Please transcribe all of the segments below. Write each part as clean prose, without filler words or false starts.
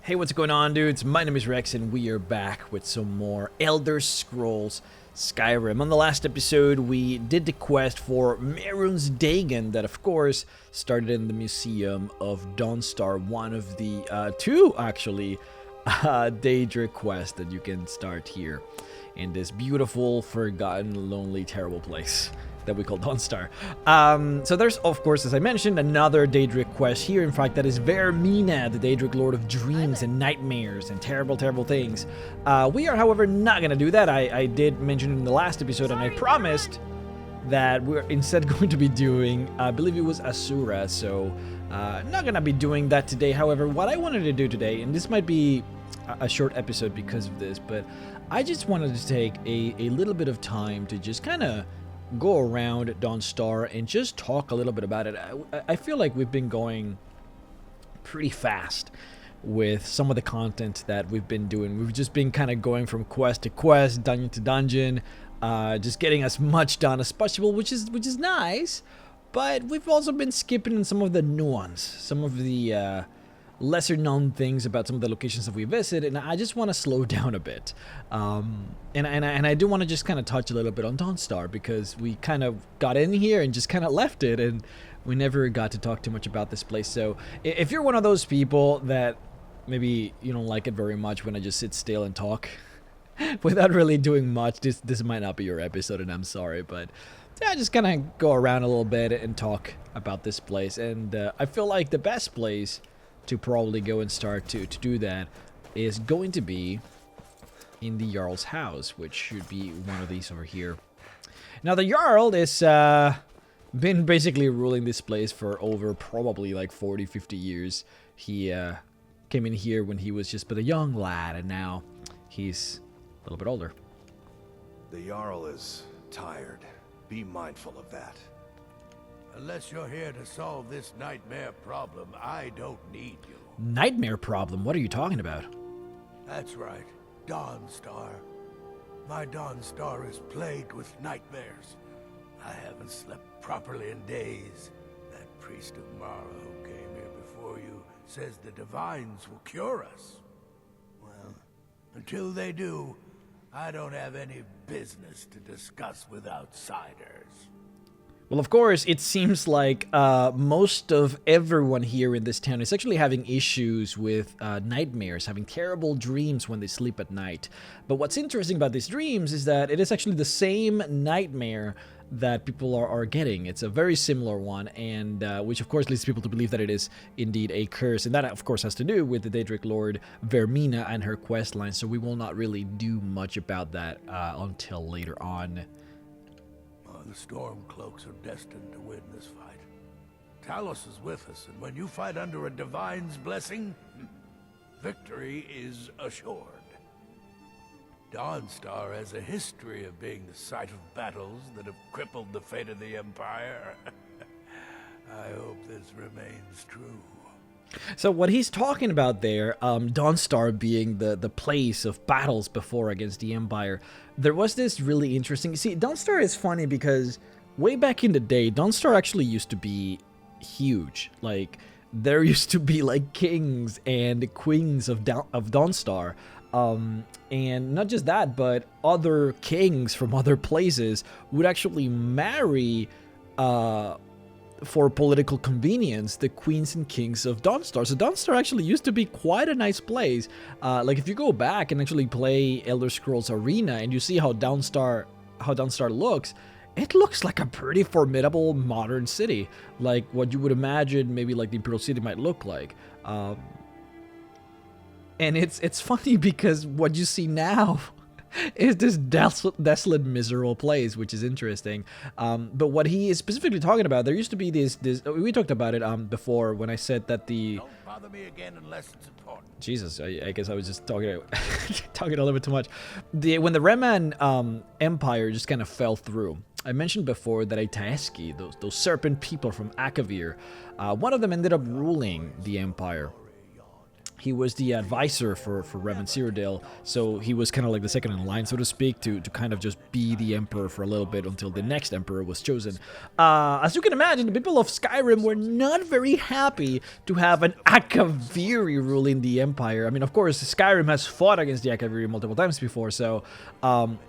Hey, what's going on, dudes? My name is Rex, and we are back with some more Elder Scrolls Skyrim. On the last episode, we did the quest for Mehrunes Dagon that, of course, started in the Museum of Dawnstar, one of the two, actually, Daedric quests that you can start here in this beautiful, forgotten, lonely, terrible place that we call Dawnstar. So there's, of course, as I mentioned, another Daedric quest here. In fact, that is Vaermina, the Daedric Lord of Dreams and Nightmares and terrible, terrible things. We are, however, not going to do that. I did mention in the last episode, and I promised that we're instead going to be doing, I believe it was Asura, so not going to be doing that today. However, what I wanted to do today, and this might be a short episode because of this, but I just wanted to take a little bit of time to just kind of go around Dawnstar and just talk a little bit about it. I feel like we've been going pretty fast with some of the content that we've been doing. We've just been kind of going from quest to quest, dungeon to dungeon, just getting as much done as possible, which is nice. But we've also been skipping some of the nuance, some of the lesser known things about some of the locations that we visit, and I just want to slow down a bit. And I do want to just kind of touch a little bit on Dawnstar, because we kind of got in here and just kind of left it, and we never got to talk too much about this place. So if you're one of those people that maybe you don't like it very much when I just sit still and talk without really doing much, this might not be your episode, and I'm sorry, but yeah, just kind of go around a little bit and talk about this place. And I feel like the best place to probably go and start to do that is going to be in the Jarl's house, which should be one of these over here. Now, the Jarl is been basically ruling this place for over probably like 40-50 years. He came in here when he was just but a young lad, and now he's a little bit older. The Jarl is tired. Be mindful of that. Unless you're here to solve this nightmare problem, I don't need you. Nightmare problem? What are you talking about? That's right. Dawnstar. My Dawnstar is plagued with nightmares. I haven't slept properly in days. That priest of Mara who came here before you says the divines will cure us. Well, until they do, I don't have any business to discuss with outsiders. Well, of course, it seems like most of everyone here in this town is actually having issues with nightmares, having terrible dreams when they sleep at night. But what's interesting about these dreams is that it is actually the same nightmare that people are getting. It's a very similar one, and which of course leads people to believe that it is indeed a curse. And that, of course, has to do with the Daedric Lord Vaermina and her quest line, so we will not really do much about that until later on. The Stormcloaks are destined to win this fight. Talos is with us, and when you fight under a divine's blessing, victory is assured. Dawnstar has a history of being the site of battles that have crippled the fate of the Empire. I hope this remains true. So what he's talking about there, Dawnstar being the place of battles before against the Empire, there was this really interesting... See, Dawnstar is funny because way back in the day, Dawnstar actually used to be huge. Like, there used to be like kings and queens of Dawnstar. And not just that, but other kings from other places would actually marry... for political convenience, the queens and kings of Dawnstar. So Dawnstar actually used to be quite a nice place. Like if you go back and actually play Elder Scrolls Arena and you see how Dawnstar looks, it looks like a pretty formidable modern city, like what you would imagine maybe like the Imperial City might look like. And it's funny because what you see now is this desolate, miserable place, which is interesting. But what he is specifically talking about, there used to be this we talked about it before when I said that the... Don't bother me again unless it's important. Jesus, I guess I was just talking talking a little bit too much. When the Reman Empire just kind of fell through, I mentioned before that Aitaeski, those serpent people from Akavir, one of them ended up ruling the Empire. He was the advisor for Revan Cyrodiil, so he was kind of like the second in line, so to speak, to kind of just be the emperor for a little bit until the next emperor was chosen. As you can imagine, the people of Skyrim were not very happy to have an Akaviri ruling the empire. I mean, of course, Skyrim has fought against the Akaviri multiple times before, so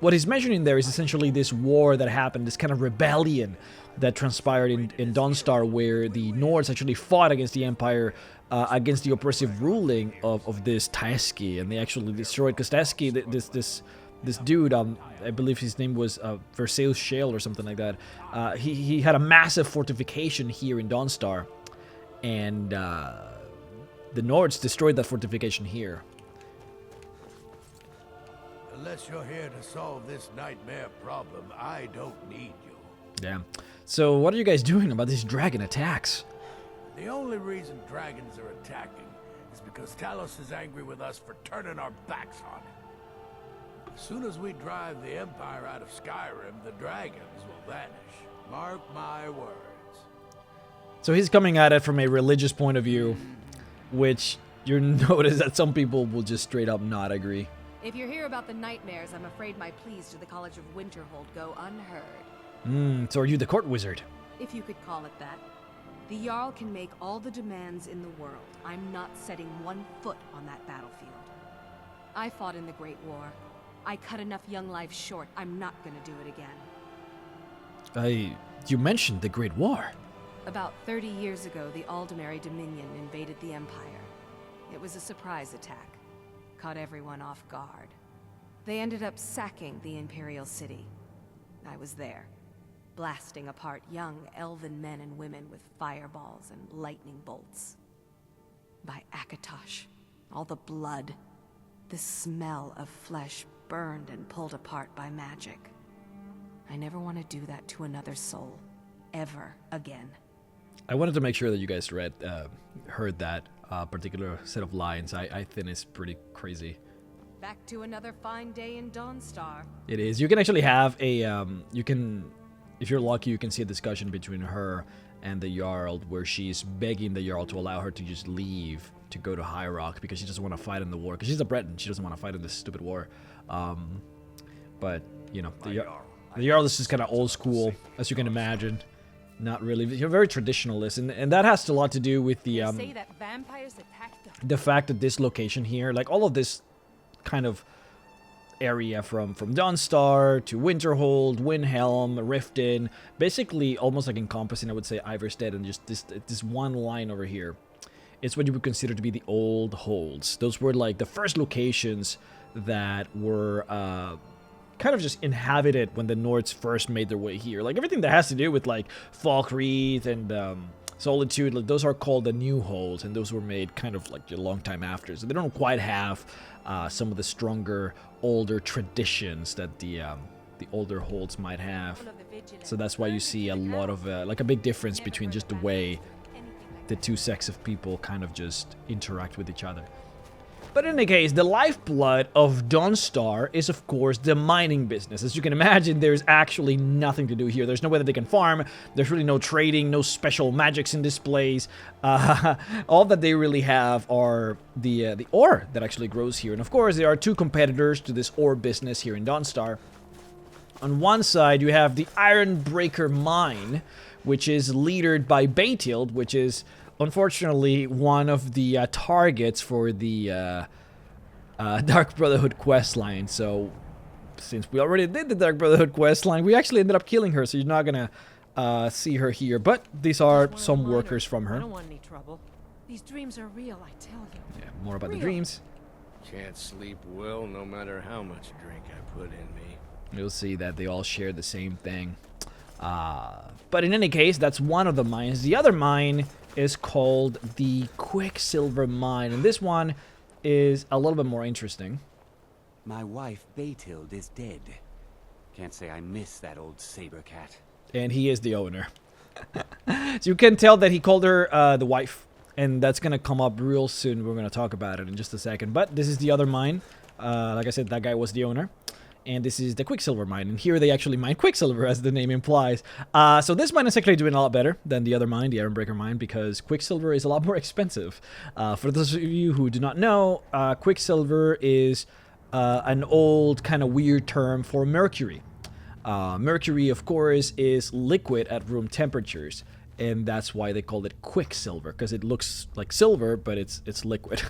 what he's mentioning there is essentially this war that happened, this kind of rebellion that transpired in Dawnstar, where the Nords actually fought against the empire, against the oppressive ruling of this Taeski, and they actually destroyed, because Taeski, this dude, I believe his name was Versailles Shale or something like that, he had a massive fortification here in Dawnstar, and the Nords destroyed that fortification here. Unless you're here to solve this nightmare problem, I don't need you. Yeah. So what are you guys doing about these dragon attacks? The only reason dragons are attacking is because Talos is angry with us for turning our backs on him. As soon as we drive the Empire out of Skyrim, the dragons will vanish. Mark my words. So he's coming at it from a religious point of view, which you notice that some people will just straight up not agree. If you're here about the nightmares, I'm afraid my pleas to the College of Winterhold go unheard. So are you the court wizard? If you could call it that. The Jarl can make all the demands in the world. I'm not setting one foot on that battlefield. I fought in the Great War. I cut enough young lives short. I'm not gonna do it again. You mentioned the Great War. About 30 years ago, the Aldemary Dominion invaded the Empire. It was a surprise attack. Caught everyone off guard. They ended up sacking the Imperial City. I was there, blasting apart young elven men and women with fireballs and lightning bolts. By Akatosh, all the blood, the smell of flesh burned and pulled apart by magic. I never want to do that to another soul, ever again. I wanted to make sure that you guys heard that particular set of lines. I think it's pretty crazy. Back to another fine day in Dawnstar. It is. You can actually have a, if you're lucky, you can see a discussion between her and the Jarl, where she's begging the Jarl to allow her to just leave to go to High Rock because she doesn't want to fight in the war. Because she's a Breton, she doesn't want to fight in this stupid war. But you know, the Jarl is just kind of old school, as you can imagine. Not really. You're very traditionalist, and that has a lot to do with the Say that vampires attacked the fact that this location here, like all of this kind of area from Dawnstar to Winterhold, Windhelm, Riften, basically almost like encompassing, I would say, Iverstead, and just this one line over here. It's what you would consider to be the old holds. Those were like the first locations that were kind of just inhabited when the Nords first made their way here. Like everything that has to do with like Falkreath and Solitude, like those are called the new holds, and those were made kind of like a long time after. So they don't quite have some of the stronger, older traditions that the older holds might have. So that's why you see a lot of like a big difference between just the way the two sects of people kind of just interact with each other. But in any case, the lifeblood of Dawnstar is, of course, the mining business. As you can imagine, there's actually nothing to do here. There's no way that they can farm. There's really no trading, no special magics in this place. All that they really have are the ore that actually grows here. And of course, there are two competitors to this ore business here in Dawnstar. On one side, you have the Ironbreaker Mine, which is leadered by Beitild, which is unfortunately one of the targets for the Dark Brotherhood questline. So since we already did the Dark Brotherhood questline, we actually ended up killing her, so you're not gonna see her here. But these are some workers from her. I don't want any trouble. These dreams are real, I tell you. Yeah, more about the dreams. Can't sleep well no matter how much drink I put in me. You'll see that they all share the same thing. But in any case, that's one of the mines. The other mine is called the Quicksilver Mine, and this one is a little bit more interesting. My wife, Beitild, is dead. Can't say I miss that old saber cat. And he is the owner. So you can tell that he called her the wife, and that's going to come up real soon. We're going to talk about it in just a second. But this is the other mine. Like I said, that guy was the owner. and this is the Quicksilver mine. And here they actually mine Quicksilver, as the name implies. So this mine is actually doing a lot better than the other mine, the Ironbreaker mine, because Quicksilver is a lot more expensive. For those of you who do not know, Quicksilver is an old kind of weird term for mercury. Mercury, of course, is liquid at room temperatures, and that's why they called it Quicksilver, because it looks like silver, but it's liquid.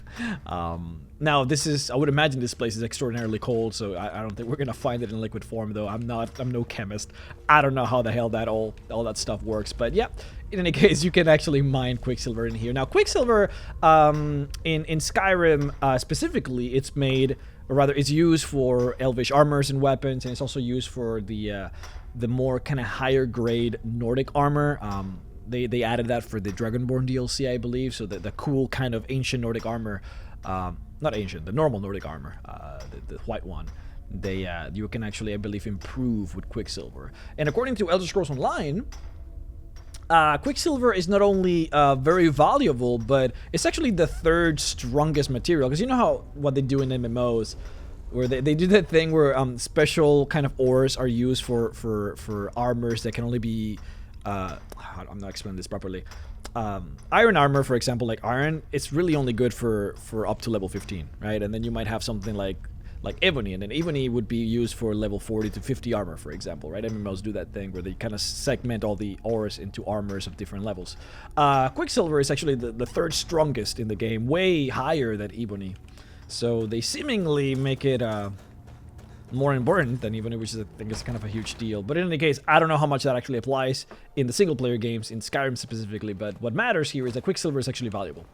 Now, I would imagine this place is extraordinarily cold, so I don't think we're gonna find it in liquid form, though. I'm no chemist. I don't know how the hell that all that stuff works, but yeah. In any case, you can actually mine Quicksilver in here. Now, Quicksilver, in Skyrim specifically, it's made, or rather, it's used for Elvish armors and weapons, and it's also used for the more kind of higher grade Nordic armor. They added that for the Dragonborn DLC, I believe, so the cool kind of ancient Nordic armor, not ancient, the normal Nordic armor, the white one, you can actually, I believe, improve with Quicksilver. And according to Elder Scrolls Online, Quicksilver is not only very valuable, but it's actually the third strongest material. Because you know what they do in MMOs, where they do that thing where special kind of ores are used for armors that can only be I'm not explaining this properly. Iron armor, for example, like iron, it's really only good for up to level 15, right? And then you might have something like ebony, and then ebony would be used for level 40 to 50 armor, for example, right? MMOs do that thing where they kind of segment all the ores into armors of different levels. Quicksilver is actually the third strongest in the game, way higher than ebony. So they seemingly make it more important than ebony, which is, I think, is kind of a huge deal. But in any case, I don't know how much that actually applies in the single-player games, in Skyrim specifically, but what matters here is that Quicksilver is actually valuable.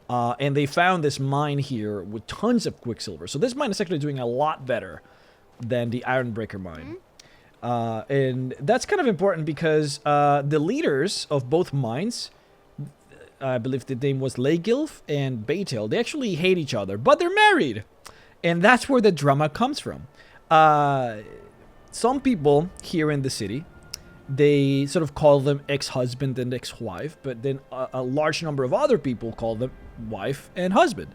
And they found this mine here with tons of Quicksilver. So this mine is actually doing a lot better than the Ironbreaker mine. And that's kind of important because the leaders of both mines, I believe the name was Leigilf and Baitil, they actually hate each other, but they're married. And that's where the drama comes from. Some people here in the city, they sort of call them ex-husband and ex-wife, but then a large number of other people call them wife and husband,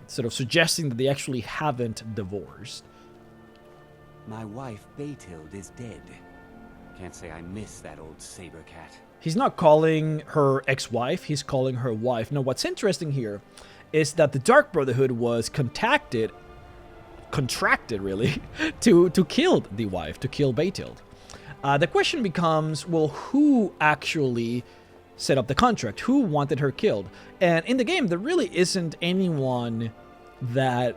sort of suggesting that they actually haven't divorced. My wife, Baitil, is dead. Can't say I miss that old saber cat. He's not calling her ex-wife, he's calling her wife. Now, what's interesting here is that the Dark Brotherhood was contracted really, to kill the wife, to kill Baitil. The question becomes, well, who actually set up the contract? Who wanted her killed? And in the game, there really isn't anyone that...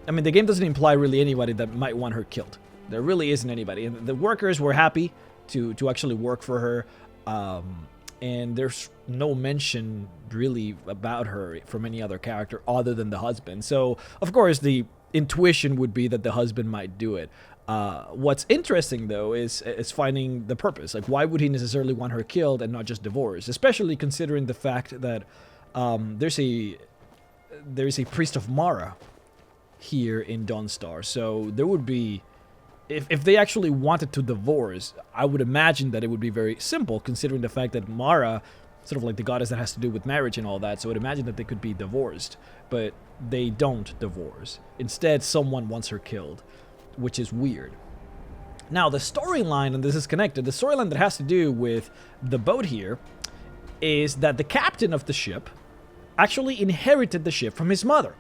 I mean, the game doesn't imply really anybody that might want her killed. There really isn't anybody. And the workers were happy to actually work for her. And there's no mention really about her from any other character other than the husband. So, of course, the intuition would be that the husband might do it. What's interesting, though, is finding the purpose. Like, why would he necessarily want her killed and not just divorced? Especially considering the fact that there's a priest of Mara here in Dawnstar. So there would be... If they actually wanted to divorce, I would imagine that it would be very simple, considering the fact that Mara, sort of like the goddess that has to do with marriage and all that, so I would imagine that they could be divorced. But they don't divorce. Instead, someone wants her killed, which is weird. Now, the storyline, and this is connected, the storyline that has to do with the boat here is that the captain of the ship actually inherited the ship from his mother.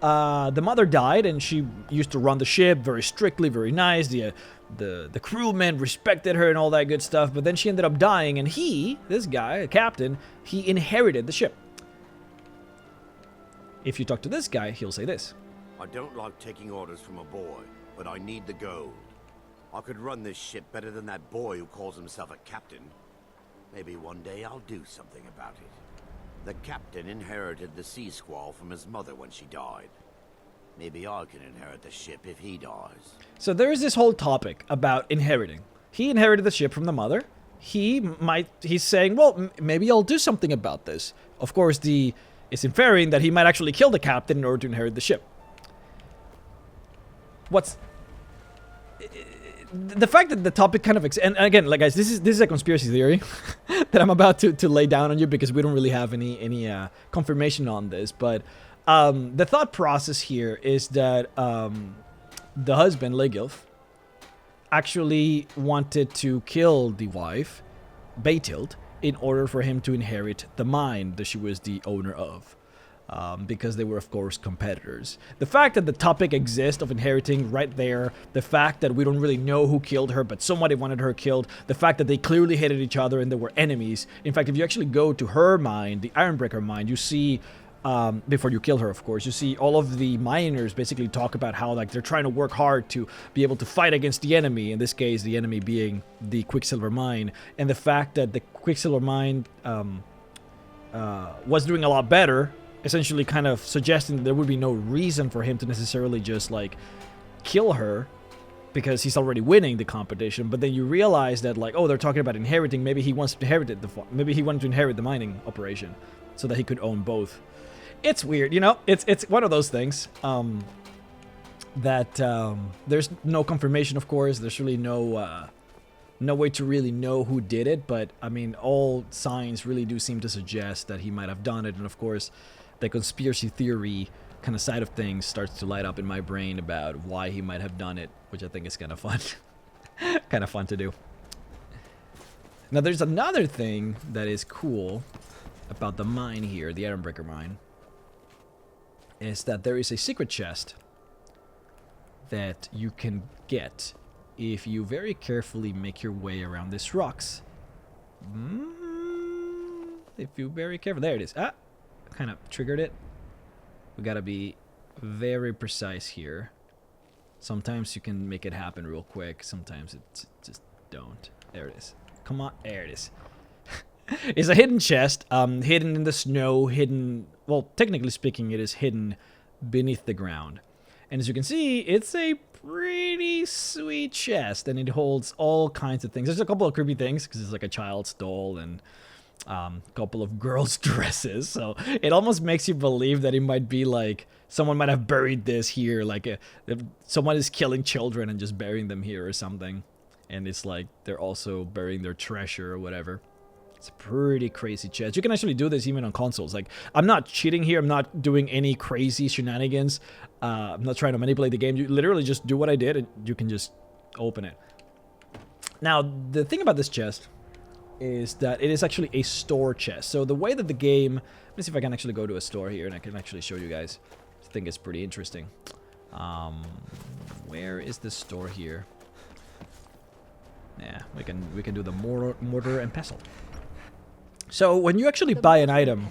The mother died, and she used to run the ship very strictly, very nice. The crewmen respected her and all that good stuff, but then she ended up dying, and this guy, a captain, he inherited the ship. If you talk to this guy, he'll say this. I don't like taking orders from a boy, but I need the gold. I could run this ship better than that boy who calls himself a captain. Maybe one day I'll do something about it. The captain inherited the sea squall from his mother when she died. Maybe I can inherit the ship if he dies. So there is this whole topic about inheriting. He inherited the ship from the mother. He's saying, well, maybe I'll do something about this. Of course, it's inferring that he might actually kill the captain in order to inherit the ship. The fact that the topic kind of... And again, like, guys, this is a conspiracy theory that I'm about to lay down on you because we don't really have any confirmation on this. But the thought process here is that the husband, Legilf, actually wanted to kill the wife, Beatild, in order for him to inherit the mine that she was the owner of. Because they were, of course, competitors. The fact that the topic exists of inheriting right there, the fact that we don't really know who killed her, but somebody wanted her killed, the fact that they clearly hated each other and they were enemies. In fact, if you actually go to her mine, the Ironbreaker mine, you see, before you kill her, of course, you see all of the miners basically talk about how, like, they're trying to work hard to be able to fight against the enemy, in this case, the enemy being the Quicksilver mine, and the fact that the Quicksilver mine was doing a lot better, essentially kind of suggesting that there would be no reason for him to necessarily just, like, kill her because he's already winning the competition. But then you realize that, like, oh, they're talking about inheriting. Maybe he wants to inherit it. Maybe he wanted to inherit the mining operation so that he could own both. It's weird, you know? It's one of those things that there's no confirmation, of course. There's really no way to really know who did it. But, I mean, all signs really do seem to suggest that he might have done it. And, of course, the conspiracy theory kind of side of things starts to light up in my brain about why he might have done it, which I think is kind of fun. Kind of fun to do. Now, there's another thing that is cool about the mine here, the Ironbreaker mine, is that there is a secret chest that you can get if you very carefully make your way around these rocks. If you very careful, there it is. Ah, kind of triggered it. We gotta be very precise here. Sometimes you can make it happen real quick. Sometimes it just don't. There it is. Come on, there it is. It's a hidden chest, hidden in the snow, hidden... Well, technically speaking, it is hidden beneath the ground. And as you can see, it's a pretty sweet chest, and it holds all kinds of things. There's a couple of creepy things, because it's like a child's doll and a couple of girls' dresses. So it almost makes you believe that it might be like someone might have buried this here, like someone is killing children and just burying them here or something. And it's like they're also burying their treasure or whatever. It's a pretty crazy chest. You can actually do this even on consoles. Like, I'm not cheating here. I'm not doing any crazy shenanigans. I'm not trying to manipulate the game. You literally just do what I did and you can just open it. Now, the thing about this chest is that it is actually a store chest. So the way that the game... Let me see if I can actually go to a store here and I can actually show you guys. I think it's pretty interesting. Where is the store here? Yeah, we can do the mortar and pestle. So when you actually buy an item...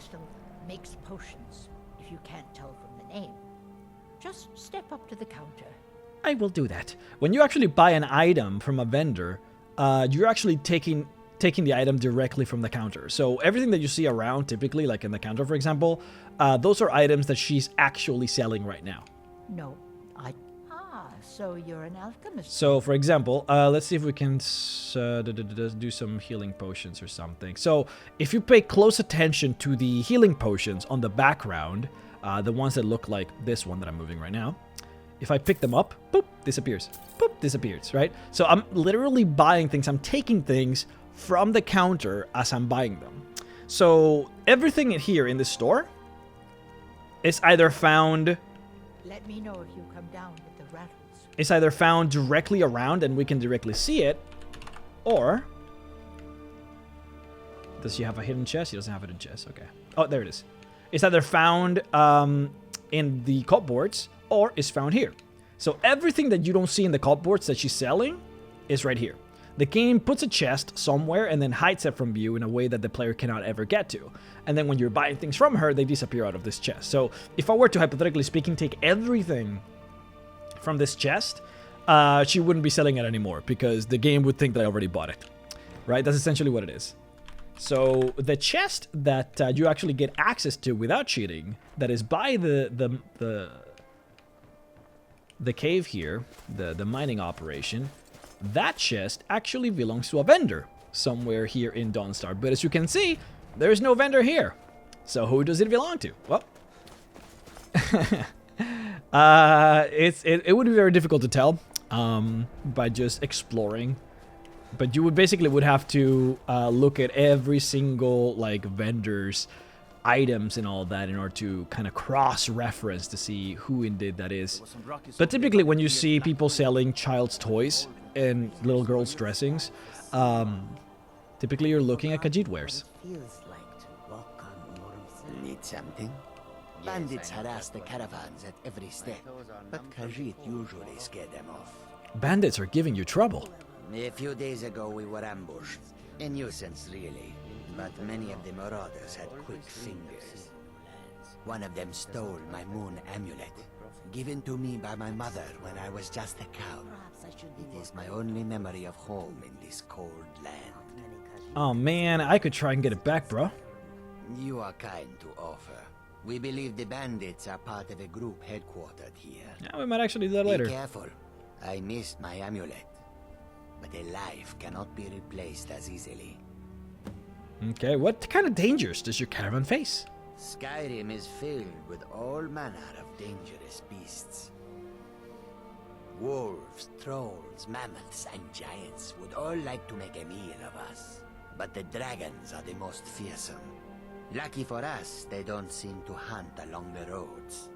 makes potions, if you can't tell from the name. Just step up to the counter. I will do that. When you actually buy an item from a vendor, you're actually taking the item directly from the counter. So everything that you see around, typically, like in the counter, for example, those are items that she's actually selling right now. No, so you're an alchemist. So, for example, let's see if we can do some healing potions or something. So, if you pay close attention to the healing potions on the background, the ones that look like this one that I'm moving right now, if I pick them up, boop, disappears. Boop, disappears, right? So, I'm literally buying things. I'm taking things from the counter as I'm buying them. So, everything here in the store is either found... Let me know if you come down with the rattles. It's either found directly around and we can directly see it, or... Does she have a hidden chest? She doesn't have a hidden chest. Okay. Oh, there it is. It's either found in the cupboards or is found here. So everything that you don't see in the cupboards that she's selling is right here. The game puts a chest somewhere and then hides it from you in a way that the player cannot ever get to. And then when you're buying things from her, they disappear out of this chest. So if I were to, hypothetically speaking, take everything from this chest, she wouldn't be selling it anymore because the game would think that I already bought it. Right? That's essentially what it is. So the chest that you actually get access to without cheating, that is by the cave here, the mining operation, that chest actually belongs to a vendor somewhere here in Dawnstar. But as you can see, there is no vendor here. So who does it belong to? Well, it would be very difficult to tell by just exploring. But you would basically have to look at every single like vendor's items and all that in order to kind of cross-reference to see who indeed that is. But typically when you see people selling child's toys and little girls' dressings, typically you're looking at Khajiit wares. Feels like to walk on Worm's. Need something? Bandits harass the caravans at every step, but Khajiit usually scare them off. Bandits are giving you trouble. A few days ago we were ambushed. A nuisance, really. But many of the marauders had quick fingers. One of them stole my moon amulet, given to me by my mother when I was just a cow. It is my only memory of home in this cold land. Oh man, I could try and get it back, bro. You are kind to offer. We believe the bandits are part of a group headquartered here. Yeah, we might actually do that later. Be careful. I missed my amulet. But a life cannot be replaced as easily. Okay, what kind of dangers does your caravan face? Skyrim is filled with all manner of dangerous beasts. Wolves, trolls, mammoths, and giants would all like to make a meal of us. But the dragons are the most fearsome. Lucky for us, they don't seem to hunt along the roads.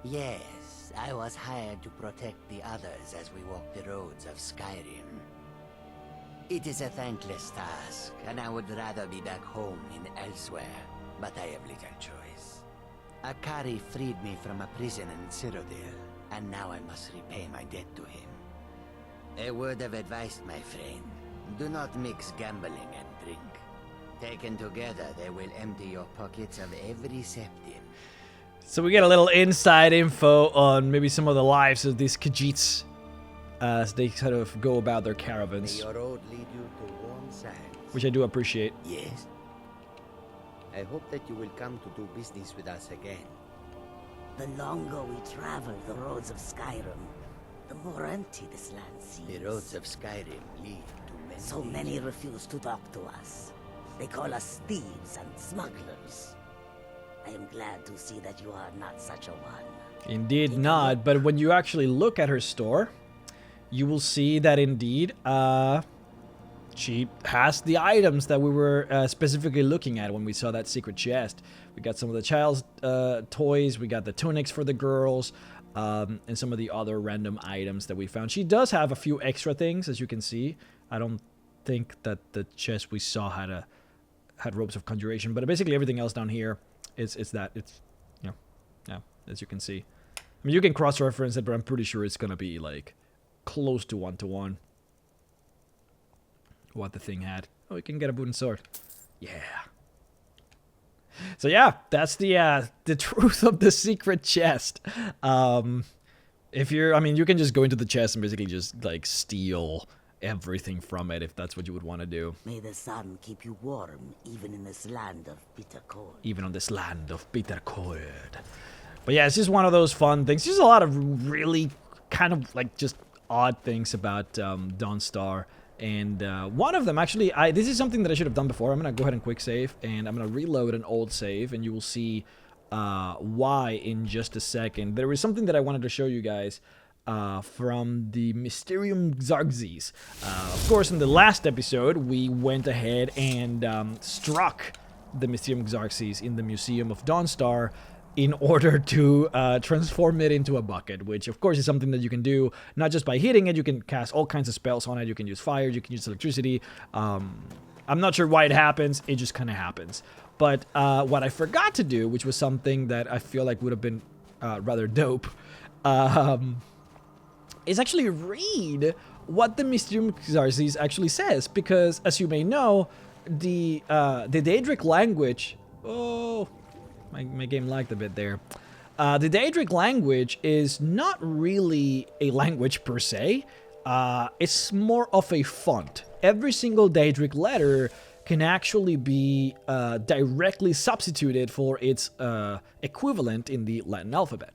Yes, I was hired to protect the others as we walk the roads of Skyrim. It is a thankless task, and I would rather be back home in elsewhere, but I have little choice. Akari freed me from a prison in Cyrodiil, and now I must repay my debt to him. A word of advice, my friend. Do not mix gambling and drink. Taken together, they will empty your pockets of every septim. So we get a little inside info on maybe some of the lives of these Khajiits as they sort of go about their caravans, May your road lead you to warm sands. which I do appreciate. Yes. I hope that you will come to do business with us again. The longer we travel the roads of Skyrim, the more empty this land seems. The roads of Skyrim lead to many. So many refuse to talk to us. They call us thieves and smugglers. I am glad to see that you are not such a one. Indeed not, but when you actually look at her store, you will see that indeed she has the items that we were specifically looking at when we saw that secret chest. We got some of the child's toys, we got the tunics for the girls, and some of the other random items that we found. She does have a few extra things, as you can see. I don't think that the chest we saw had ropes of conjuration, but basically everything else down here is you know, yeah, as you can see. I mean, you can cross-reference it, but I'm pretty sure it's gonna be like close to one-to-one what the thing had. Oh, you can get a wooden sword. Yeah. So yeah, that's the truth of the secret chest. If you're, I mean, you can just go into the chest and basically just like steal everything from it if that's what you would want to do. May the sun keep you warm, even in this land of bitter cold. Even on this land of bitter cold. But yeah, it's just one of those fun things. There's a lot of really kind of like just odd things about Dawnstar. And one of them, actually, this is something that I should have done before. I'm going to go ahead and quick save, and I'm going to reload an old save, and you will see why in just a second. There was something that I wanted to show you guys from the Mysterium Xarxes. Of course, in the last episode, we went ahead and struck the Mysterium Xarxes in the Museum of Dawnstar in order to transform it into a bucket, which of course is something that you can do not just by hitting it. You can cast all kinds of spells on it. You can use fire, you can use electricity. I'm not sure why it happens, it just kind of happens. But what I forgot to do, which was something that I feel like would have been rather dope, is actually read what the Mysterium Xarxes actually says, because as you may know, the Daedric language, my game lagged a bit there. The Daedric language is not really a language per se. It's more of a font. Every single Daedric letter can actually be directly substituted for its equivalent in the Latin alphabet.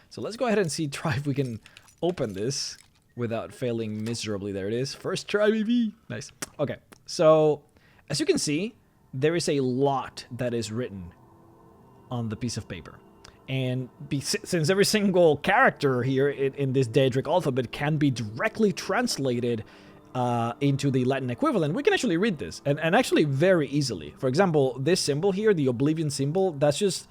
So let's go ahead and try if we can open this without failing miserably. There it is. First try, baby. Nice. Okay, so as you can see, there is a lot that is written on the piece of paper. And since every single character here in this Daedric alphabet can be directly translated into the Latin equivalent, we can actually read this, and actually very easily. For example, this symbol here, the Oblivion symbol, that's just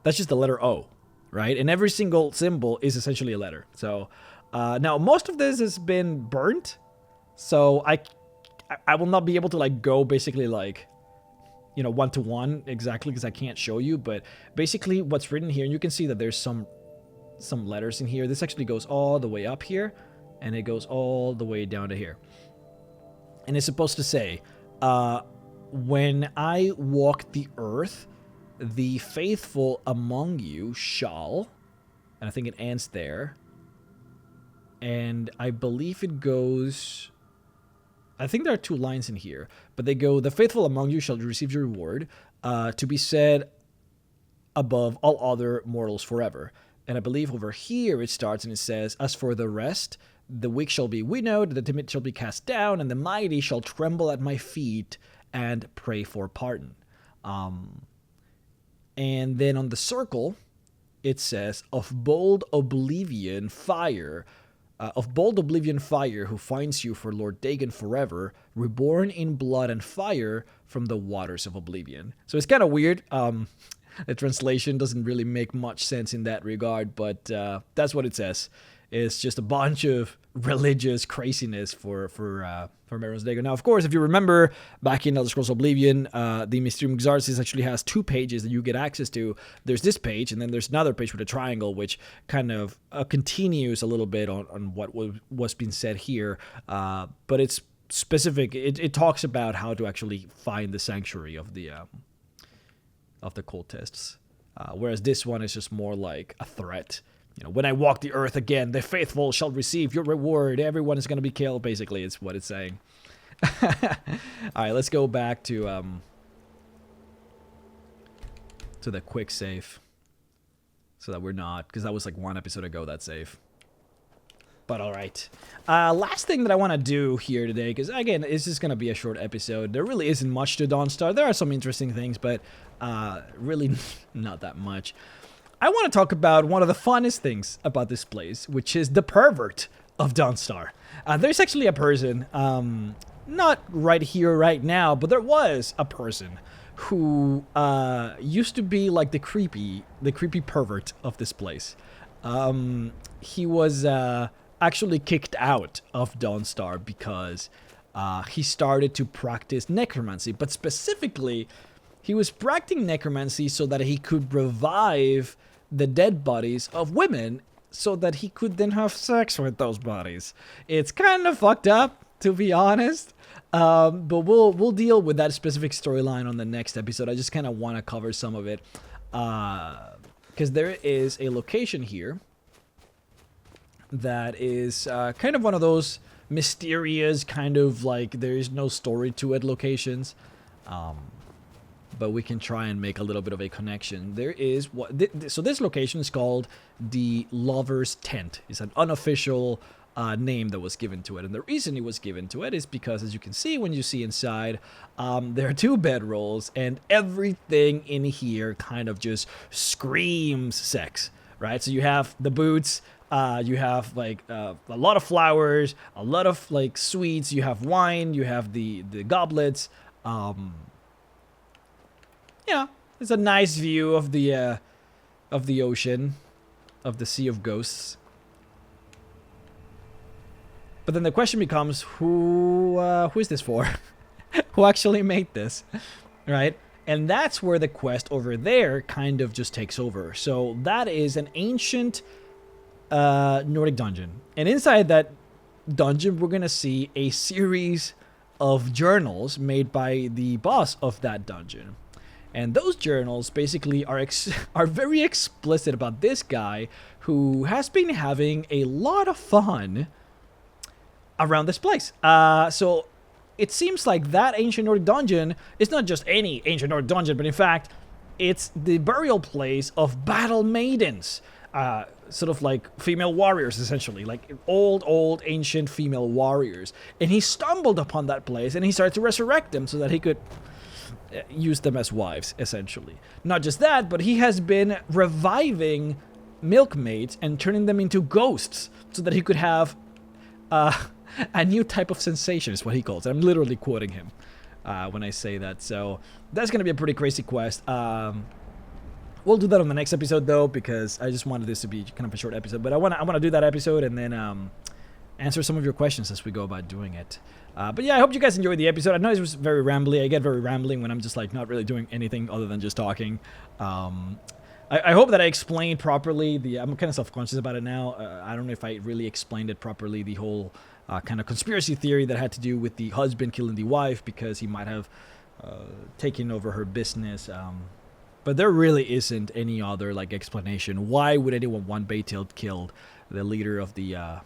the letter O, right? And every single symbol is essentially a letter. So now most of this has been burnt, so I will not be able to like go basically like, you know, one-to-one exactly, because I can't show you, but basically what's written here, and you can see that there's some letters in here. This actually goes all the way up here, and it goes all the way down to here. And it's supposed to say, when I walk the earth, the faithful among you shall, and I think it ends there, and I believe it goes, I think there are 2 lines in here, but they go, the faithful among you shall receive your reward, to be said above all other mortals forever. And I believe over here it starts and it says, as for the rest, the weak shall be winnowed, the timid shall be cast down, and the mighty shall tremble at my feet and pray for pardon. And then on the circle, it says, of bold oblivion fire, who finds you for Lord Dagon forever, reborn in blood and fire from the waters of oblivion. So it's kind of weird. The translation doesn't really make much sense in that regard, but that's what it says. It's just a bunch of religious craziness for Mehrunes Dagon. Now, of course, if you remember back in Elder Scrolls Oblivion, the Mysterium Exarchus actually has 2 pages that you get access to. There's this page, and then there's another page with a triangle, which kind of continues a little bit on what was being said here. But it's specific. It talks about how to actually find the sanctuary of the cultists, whereas this one is just more like a threat. You know, when I walk the earth again, the faithful shall receive your reward. Everyone is going to be killed, basically, is what it's saying. All right, let's go back to the quick save. So that we're not, because that was like 1 episode ago, that save. But all right. Last thing that I want to do here today, because again, it's just going to be a short episode. There really isn't much to Dawnstar. There are some interesting things, but really not that much. I want to talk about one of the funnest things about this place, which is the pervert of Dawnstar. There's actually a person, not right here, right now, but there was a person who used to be like the creepy pervert of this place. He was actually kicked out of Dawnstar because he started to practice necromancy, but specifically, he was practicing necromancy so that he could revive the dead bodies of women so that he could then have sex with those bodies. It's kind of fucked up, to be honest. But we'll deal with that specific storyline on the next episode. I just kind of want to cover some of it. Because there is a location here that is kind of one of those mysterious, kind of like there is no story to it locations. But we can try and make a little bit of a connection. There is so this location is called the Lover's Tent. It's an unofficial name that was given to it, and the reason it was given to it is because, as you can see when you see inside, there are 2 bedrolls, and everything in here kind of just screams sex, right? So you have the boots, you have like a lot of flowers, a lot of like sweets, you have wine, you have the goblets. Yeah, it's a nice view of the ocean, of the Sea of Ghosts. But then the question becomes, who is this for? Who actually made this, right? And that's where the quest over there kind of just takes over. So that is an ancient Nordic dungeon, and inside that dungeon, we're gonna see a series of journals made by the boss of that dungeon. And those journals basically are very explicit about this guy who has been having a lot of fun around this place. So it seems like that ancient Nordic dungeon is not just any ancient Nordic dungeon, but in fact, it's the burial place of battle maidens. Sort of like female warriors, essentially. Like old, ancient female warriors. And he stumbled upon that place and he started to resurrect them so that he could use them as wives, essentially. Not just that, but he has been reviving milkmaids and turning them into ghosts so that he could have A new type of sensation is what he calls it. I'm literally quoting him when I say that. So that's going to be a pretty crazy quest. We'll do that on the next episode, though, because I just wanted this to be kind of a short episode. But I want to do that episode and then answer some of your questions as we go about doing it. But yeah, I hope you guys enjoyed the episode. I know it was very rambly. I get very rambling when I'm just like not really doing anything other than just talking. I hope that I explained properly. I'm kind of self-conscious about it now. I don't know if I really explained it properly, the whole kind of conspiracy theory that had to do with the husband killing the wife because he might have taken over her business. But there really isn't any other like explanation. Why would anyone want Baytail killed the leader of the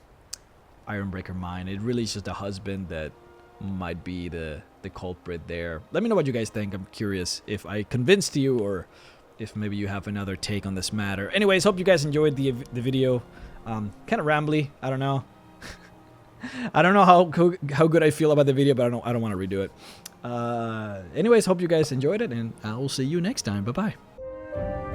Ironbreaker mine? It really is just the husband that might be the culprit there. Let me know what you guys think. I'm curious if I convinced you or if maybe you have another take on this matter. Anyways, hope you guys enjoyed the video. Kind of rambly. I don't know. I don't know how good I feel about the video, but I don't want to redo it. Anyways, hope you guys enjoyed it, and I will see you next time. Bye-bye.